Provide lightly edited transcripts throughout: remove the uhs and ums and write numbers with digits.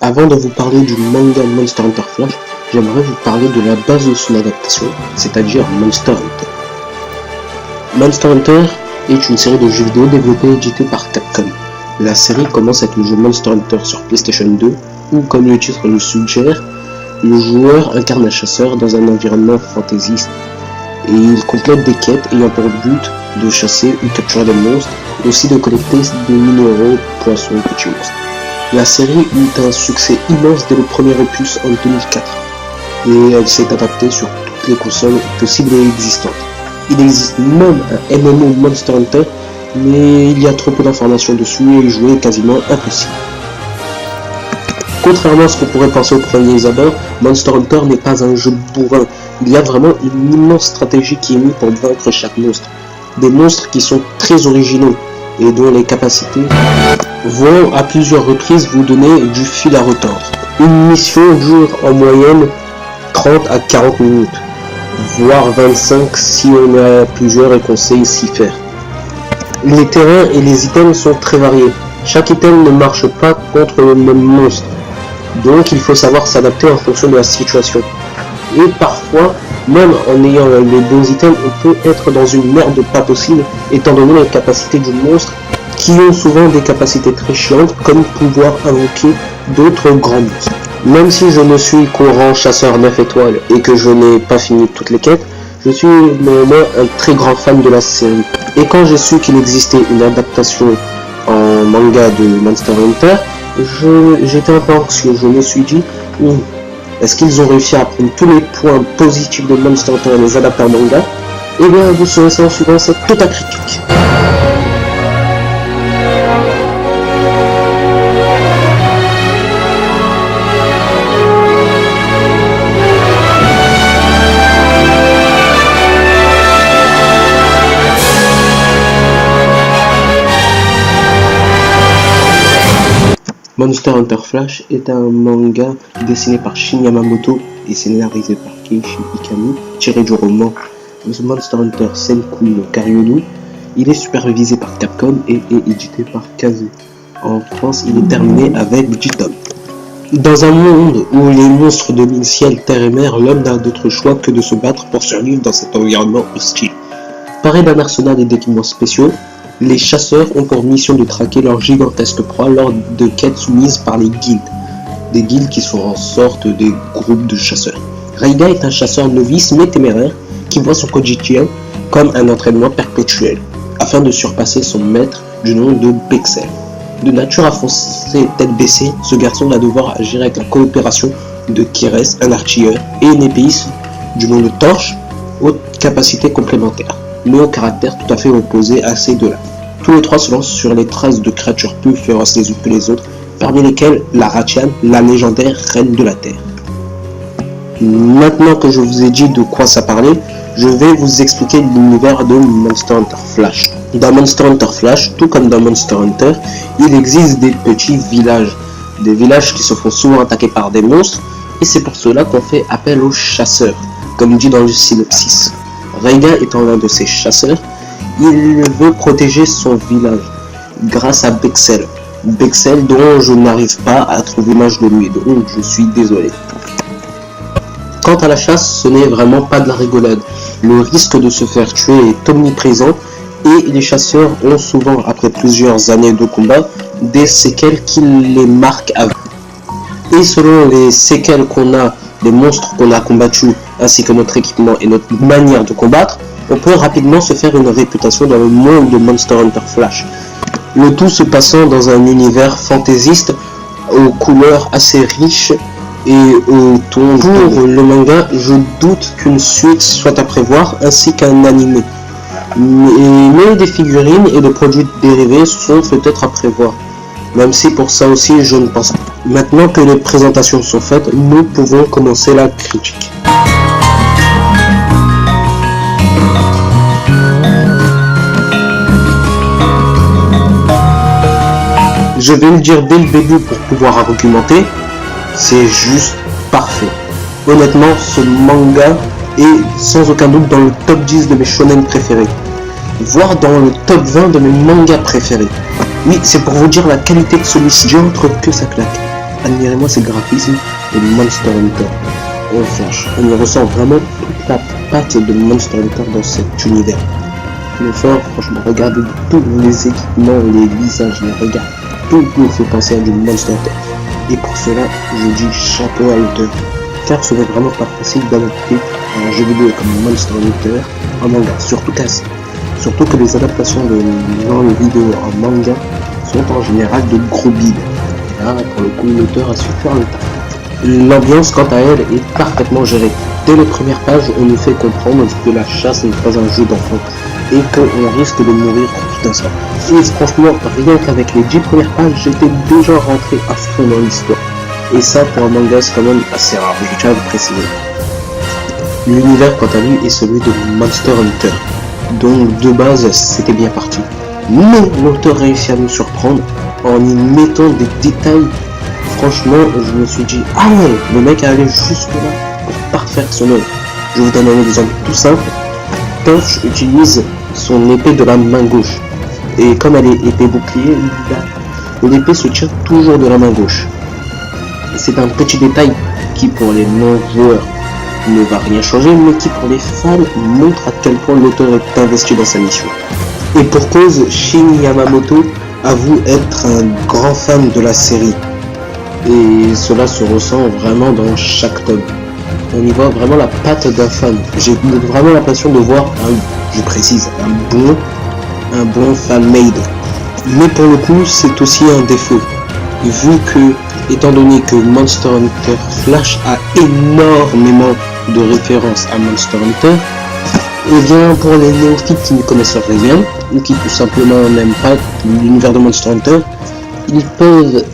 Avant de vous parler du manga Monster Hunter Flash, j'aimerais vous parler de la base de son adaptation, c'est-à-dire Monster Hunter. Monster Hunter est une série de jeux vidéo développée et éditée par Capcom. La série commence avec le jeu Monster Hunter sur PlayStation 2, où, comme le titre le suggère, le joueur incarne un chasseur dans un environnement fantaisiste, et il complète des quêtes ayant pour but de chasser ou capturer des monstres, et aussi de collecter des minéraux, poissons, petits monstres. La série eut un succès immense dès le premier opus en 2004, et elle s'est adaptée sur toutes les consoles possibles et existantes. Il existe même un MMO Monster Hunter, mais il y a trop peu d'informations dessus et y jouer est quasiment impossible. Contrairement à ce qu'on pourrait penser au premier abord, Monster Hunter n'est pas un jeu bourrin. Il y a vraiment une immense stratégie qui est mise pour vaincre chaque monstre. Des monstres qui sont très originaux et dont les capacités vont à plusieurs reprises vous donner du fil à retordre. Une mission dure en moyenne 30 à 40 minutes, voire 25 si on a plusieurs et qu'on sait s'y faire. Les terrains et les items sont très variés. Chaque item ne marche pas contre le même monstre, donc il faut savoir s'adapter en fonction de la situation. Et parfois, même en ayant les bons items, on peut être dans une merde pas possible, étant donné les capacités du monstre, qui ont souvent des capacités très chiantes, comme pouvoir invoquer d'autres grands monstres. Même si je ne suis qu'au rang chasseur 9 étoiles et que je n'ai pas fini toutes les quêtes, je suis néanmoins un très grand fan de la série. Et quand j'ai su qu'il existait une adaptation en manga de Monster Hunter, j'étais un peu anxieux. Je me suis dit, est-ce qu'ils ont réussi à prendre tous les points positifs de Monster Hunter et les adapter en manga? Eh bien, vous saurez ça en suivant cette totale critique. Monster Hunter Flash est un manga dessiné par Shin Yamamoto et scénarisé par Keiichi Ikami, tiré du roman Monster Hunter Senku no Karyoru. Il est supervisé par Capcom et est édité par Kaze. En France, il est terminé avec 10 tomes. Dans un monde où les monstres dominent le ciel, terre et mer, l'homme n'a d'autre choix que de se battre pour survivre dans cet environnement hostile. Paré d'un arsenal et d'équipements spéciaux, les chasseurs ont pour mission de traquer leur gigantesque proie lors de quêtes soumises par les guildes. Des guildes qui sont en sorte des groupes de chasseurs. Raiga est un chasseur novice mais téméraire qui voit son quotidien comme un entraînement perpétuel, afin de surpasser son maître du nom de Bexel. De nature à foncer tête baissée, ce garçon va devoir agir avec la coopération de Kires, un artilleur, et une épéiste du nom de Torche, aux capacités complémentaires, mais au caractère tout à fait opposé à ces deux-là. Tous les trois se lancent sur les traces de créatures plus féroces les unes que les autres, parmi lesquelles la Ratian, la légendaire reine de la Terre. Maintenant que je vous ai dit de quoi ça parlait, je vais vous expliquer l'univers de Monster Hunter Flash. Dans Monster Hunter Flash, tout comme dans Monster Hunter, il existe des petits villages. Des villages qui se font souvent attaquer par des monstres, et c'est pour cela qu'on fait appel aux chasseurs, comme dit dans le synopsis. Raiga étant l'un de ces chasseurs, il veut protéger son village grâce à Bexel. Bexel dont je n'arrive pas à trouver l'image de lui, donc je suis désolé. Quant à la chasse, ce n'est vraiment pas de la rigolade. Le risque de se faire tuer est omniprésent et les chasseurs ont souvent, après plusieurs années de combat, des séquelles qui les marquent à vie. Et selon les séquelles qu'on a, des monstres qu'on a combattus, ainsi que notre équipement et notre manière de combattre, on peut rapidement se faire une réputation dans le monde de Monster Hunter Flash. Le tout se passant dans un univers fantaisiste aux couleurs assez riches et au ton. Pour le manga, je doute qu'une suite soit à prévoir ainsi qu'un animé. Mais des figurines et des produits dérivés sont peut-être à prévoir. Même si pour ça aussi je ne pense pas. Maintenant que les présentations sont faites, nous pouvons commencer la critique. Je vais le dire dès le début pour pouvoir argumenter, c'est juste parfait. Honnêtement, ce manga est sans aucun doute dans le top 10 de mes shonen préférés, voire dans le top 20 de mes mangas préférés. Oui, c'est pour vous dire la qualité de celui-ci, j'entre que ça claque. Admirez-moi ces graphismes et Monster Hunter en Flash. On y ressent vraiment toute la patte de Monster Hunter dans cet univers. Le fort, franchement, regardez tous les équipements, les visages, les regards. Tout me fait penser à du Monster Hunter. Et pour cela, je dis chapeau à l'auteur. Car ce n'est vraiment pas facile d'adapter un jeu vidéo comme Monster Hunter en manga, surtout que les adaptations de jeux vidéo en manga sont en général de gros bides. Là, pour le coup, l'auteur a su faire le taf. L'ambiance, quant à elle, est parfaitement gérée. Dès les premières pages, on nous fait comprendre que la chasse n'est pas un jeu d'enfant et qu'on risque de mourir tout instant. Et franchement, rien qu'avec les 10 premières pages, j'étais déjà rentré à fond dans l'histoire. Et ça, pour un manga, c'est quand même assez rare, je tiens à vous préciser. L'univers, quant à lui, est celui de Monster Hunter. Donc, de base, c'était bien parti. Mais l'auteur réussit à nous surprendre en y mettant des détails. Franchement, je me suis dit, ah ouais, le mec a allé jusque là pour parfaire son œuvre. Je vous donne un exemple tout simple. Torch utilise son épée de la main gauche. Et comme elle est épée bouclier, l'épée se tient toujours de la main gauche. C'est un petit détail qui pour les non-joueurs ne va rien changer, mais qui pour les fans montre à quel point l'auteur est investi dans sa mission. Et pour cause, Shin Yamamoto avoue être un grand fan de la série. Et cela se ressent vraiment dans chaque tome. On y voit vraiment la patte d'un fan. J'ai vraiment l'impression de voir un bon fan-made. Mais pour le coup, c'est aussi un défaut. vu que, étant donné que Monster Hunter Flash a énormément de références à Monster Hunter, et bien pour les néophytes qui ne connaissent rien, ou qui tout simplement n'aiment pas l'univers de Monster Hunter, ils peuvent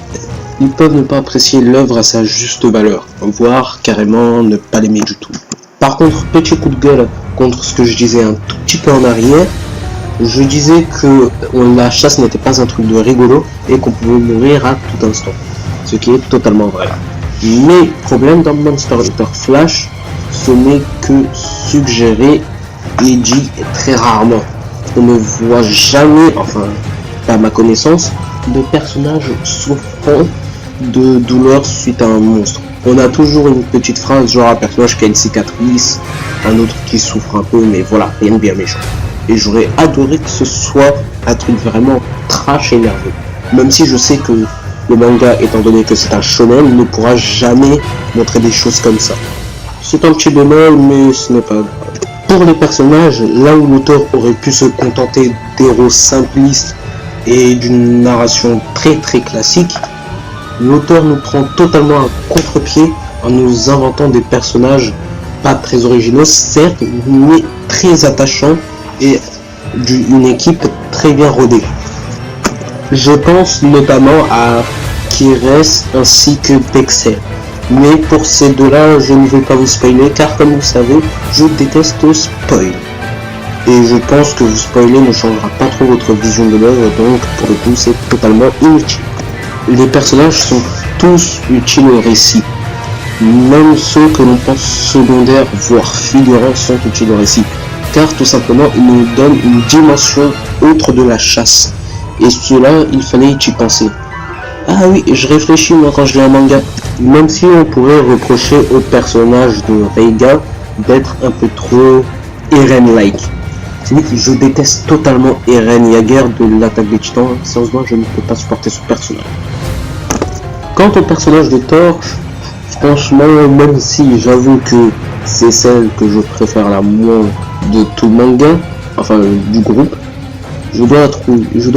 ne pas apprécier l'œuvre à sa juste valeur, voire carrément ne pas l'aimer du tout. Par contre, petit coup de gueule contre ce que je disais un tout petit peu en arrière, je disais que la chasse n'était pas un truc de rigolo et qu'on pouvait mourir à tout instant, ce qui est totalement vrai. Mais le problème dans Monster Hunter Flash, ce n'est que suggéré et dit très rarement. On ne voit jamais, enfin pas à ma connaissance, de personnages souffrant de douleur suite à un monstre. On a toujours une petite phrase genre un personnage qui a une cicatrice, un autre qui souffre un peu, mais voilà, rien de bien méchant. Et j'aurais adoré que ce soit un truc vraiment trash et nerveux. Même si je sais que le manga, étant donné que c'est un shonen, ne pourra jamais montrer des choses comme ça. C'est un petit bémol, mais ce n'est pas grave. Pour les personnages, là où l'auteur aurait pu se contenter d'héros simplistes et d'une narration très classique, l'auteur nous prend totalement à contre-pied en nous inventant des personnages pas très originaux, certes, mais très attachants et d'une équipe très bien rodée. Je pense notamment à Kires ainsi que Dexter. Mais pour ces deux-là, je ne vais pas vous spoiler car comme vous savez, je déteste spoil. Et je pense que vous spoiler ne changera pas trop votre vision de l'œuvre, donc pour le coup c'est totalement inutile. Les personnages sont tous utiles au récit. Même ceux que l'on pense secondaires, voire figurants, sont utiles au récit. Car tout simplement, ils nous donnent une dimension autre de la chasse. Et cela, il fallait y penser. Ah oui, je réfléchis moi quand je lis un manga. Même si on pourrait reprocher au personnage de Reiga d'être un peu trop Eren-like. C'est-à-dire que je déteste totalement Eren Yeager de l'attaque des titans. Sérieusement, je ne peux pas supporter ce personnage. Quant au personnage de Torche, franchement, même si j'avoue que c'est celle que je préfère la moins de tout le manga, enfin du groupe, je dois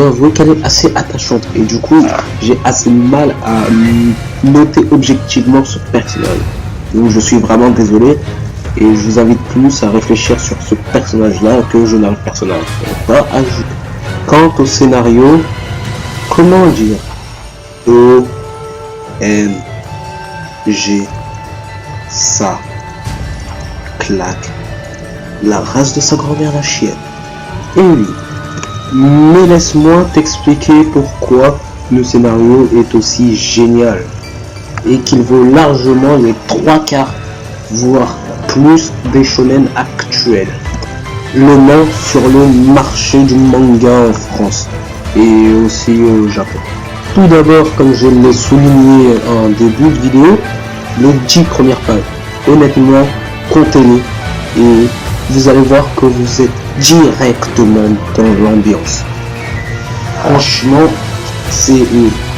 avouer qu'elle est assez attachante et du coup j'ai assez mal à noter objectivement ce personnage. Donc je suis vraiment désolé et je vous invite plus à réfléchir sur ce personnage là que je n'ai le personnage pas ajouté. Quant au scénario, comment dire, O-M-G, ça claque la race de sa grand-mère la chienne. Et oui, mais laisse-moi t'expliquer pourquoi le scénario est aussi génial et qu'il vaut largement les 3/4, voire plus des shonen actuels. Le nom sur le marché du manga en France et aussi au Japon. Tout d'abord, comme je l'ai souligné en début de vidéo, les 10 premières pages. Honnêtement, comptez-les et vous allez voir que vous êtes directement dans l'ambiance. Franchement, c'est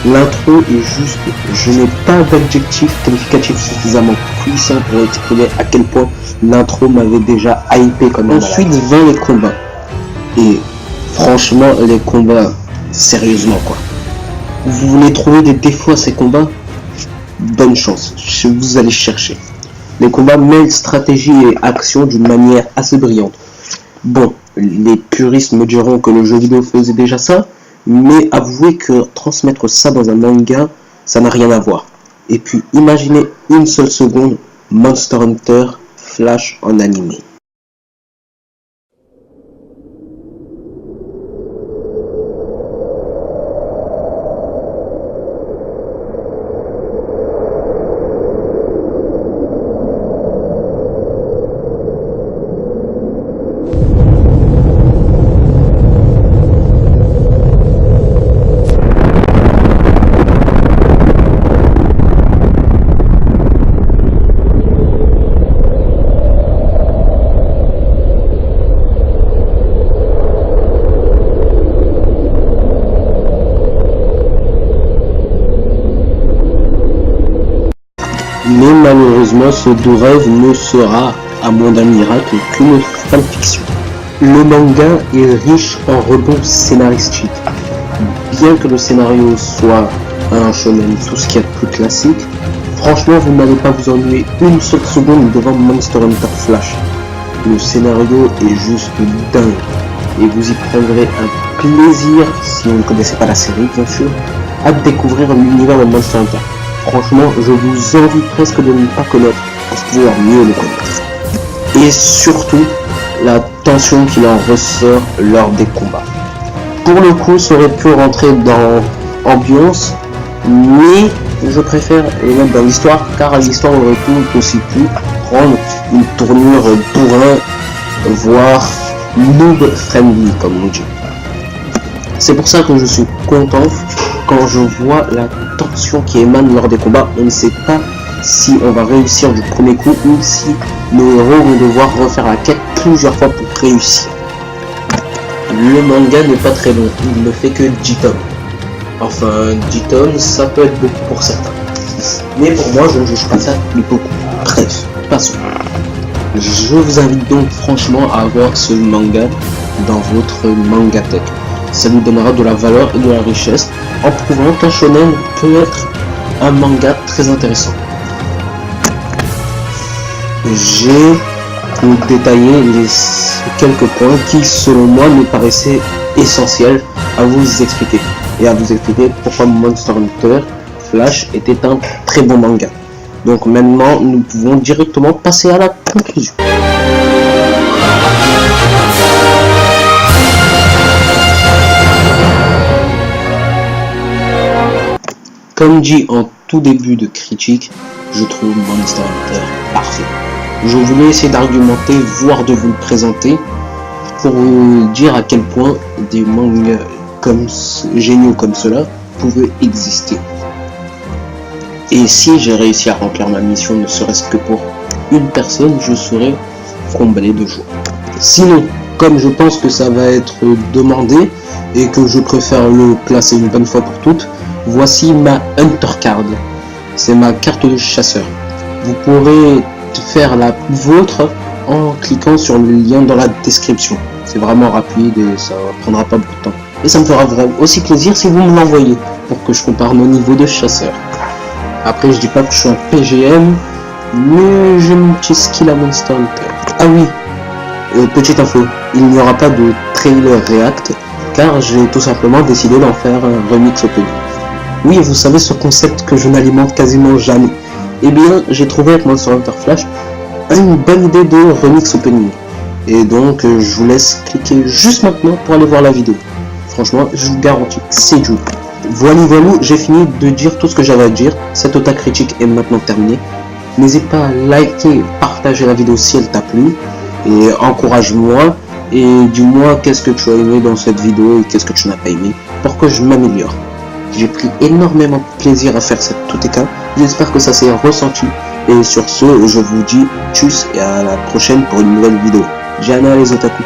l'intro est juste, je n'ai pas d'adjectif qualificatif suffisamment puissant pour exprimer à quel point l'intro m'avait déjà hypé comme un malade. Ensuite vint les combats. Et franchement, les combats, sérieusement quoi. Vous voulez trouver des défauts à ces combats? Bonne chance, vous allez chercher. Les combats mêlent stratégie et action d'une manière assez brillante. Bon, les puristes me diront que le jeu vidéo faisait déjà ça, mais avouez que transmettre ça dans un manga, ça n'a rien à voir. Et puis imaginez une seule seconde Monster Hunter Flash en animé. Mais malheureusement, ce doux rêve ne sera, à moins d'un miracle, qu'une fanfiction. Le manga est riche en rebonds scénaristiques. Bien que le scénario soit un shonen, tout ce qu'il y a de plus classique, franchement vous n'allez pas vous ennuyer une seule seconde devant Monster Hunter Flash. Le scénario est juste dingue et vous y prendrez un plaisir, si vous ne connaissez pas la série bien sûr, à découvrir l'univers de Monster Hunter. Franchement, je vous envie presque de ne pas connaître pour pouvoir mieux le connaître. Et surtout, la tension qu'il en ressort lors des combats. Pour le coup, ça aurait pu rentrer dans ambiance, mais je préfère les mettre dans l'histoire, car l'histoire aurait pu aussi pu prendre une tournure bourrin, voire noob friendly comme on dit. C'est pour ça que je suis content quand je vois la tension qui émane lors des combats. On ne sait pas si on va réussir du premier coup ou si nos héros vont devoir refaire la quête plusieurs fois pour réussir. Le manga n'est pas très long, il ne fait que 10 tomes. Enfin, 10 tomes, ça peut être beaucoup pour certains. Mais pour moi, je ne juge pas ça beaucoup. Bref, passons. Je vous invite donc franchement à avoir ce manga dans votre mangatech. Ça nous donnera de la valeur et de la richesse en prouvant qu'un shonen peut être un manga très intéressant. J'ai détaillé les quelques points qui selon moi me paraissaient essentiels à vous expliquer et à vous expliquer pourquoi Monster Hunter Flash était un très bon manga. Donc maintenant nous pouvons directement passer à la conclusion. Comme dit en tout début de critique, je trouve Monster Hunter parfait. Je voulais essayer d'argumenter, voire de vous le présenter, pour vous dire à quel point des mangas géniaux comme cela pouvaient exister. Et si j'ai réussi à remplir ma mission, ne serait-ce que pour une personne, je serais comblé de joie. Sinon, comme je pense que ça va être demandé, et que je préfère le placer une bonne fois pour toutes, voici ma Hunter Card. C'est ma carte de chasseur. Vous pourrez faire la vôtre en cliquant sur le lien dans la description. C'est vraiment rapide et ça prendra pas beaucoup de temps. Et ça me fera vraiment aussi plaisir si vous me l'envoyez pour que je compare nos niveaux de chasseur. Après, je dis pas que je suis un PGM, mais j'ai mon petit skill à Monster Hunter. Ah oui, petite info, il n'y aura pas de trailer React, car j'ai tout simplement décidé d'en faire un remix opening. Oui, vous savez ce concept que je n'alimente quasiment jamais. Eh bien, j'ai trouvé avec Monster Hunter Flash une bonne idée de remix opening. Et donc, je vous laisse cliquer juste maintenant pour aller voir la vidéo. Franchement, je vous garantis, c'est du. Voilà, j'ai fini de dire tout ce que j'avais à dire. Cette Ota critique est maintenant terminée. N'hésite pas à liker, partager la vidéo si elle t'a plu. Et encourage-moi. Et dis-moi qu'est-ce que tu as aimé dans cette vidéo et qu'est-ce que tu n'as pas aimé pour que je m'améliore. J'ai pris énormément de plaisir à faire cette Toteka. J'espère que ça s'est ressenti. Et sur ce, je vous dis tchuss et à la prochaine pour une nouvelle vidéo. Jana les otaku.